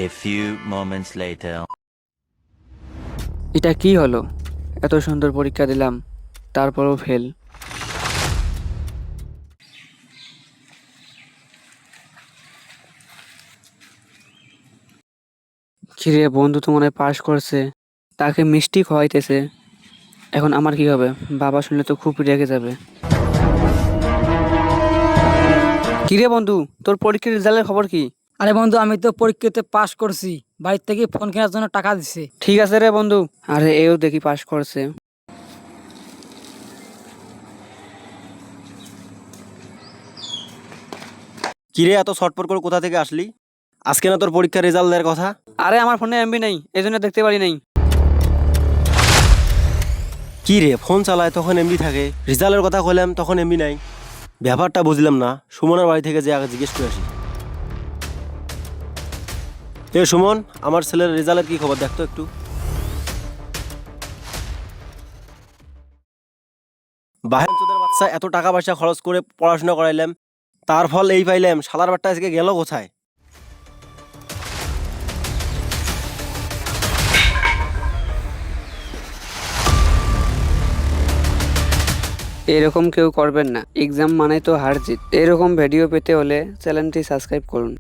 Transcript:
A few moments later. এটা কি হলো? এত সুন্দর পরীক্ষা দিলাম, তারপরও ফেল। কিরে, বন্ধু তো মনে হয় পাশ করছে, তাকে মিষ্টি খাওয়াইতেছে। এখন আমার কি হবে? বাবা শুনলে তো খুব রেগে যাবে। কিরে বন্ধু, তোর পরীক্ষার রেজাল্টের খবর কি? আরে বন্ধু, আমি তো পরীক্ষাতে পাশ করছি। বাড়ির থেকে ফোন কেনার জন্য টাকা দিছে। ঠিক আছে রে বন্ধু। আরে এও দেখি পাশ করছে। কিরে, এত ছটপট করে কোথা থেকে আসলি? আজকে না তোর পরীক্ষার রেজাল্ট দেওয়ার কথা? আরে আমার ফোনে এমবি নেই, এই জন্য দেখতে পারি নাই। কি রে, ফোন চালায় তখন এমবি থাকে, রেজাল্টের কথা কইলাম তখন এমবি নাই। ব্যাপারটা বুঝলাম না। সুমনের বাড়ি থেকে যে আগে জিজ্ঞেস করে আসি। এ সুমন, আমার ছেলের রেজাল্টের কি খবর দেখতো একটু। বাহেন চোদের বাচ্চা, এত টাকা পয়সা খরচ করে পড়াশোনা করাইলাম, তার ফল এই পাইলাম। শালার বাট্টা আজকে গেল কোথায়? এরকম কেউ করবেন না, এক্সাম মানে তো হার জিত। এরকম ভিডিও পেতে হলে চ্যানেলটি সাবস্ক্রাইব করুন।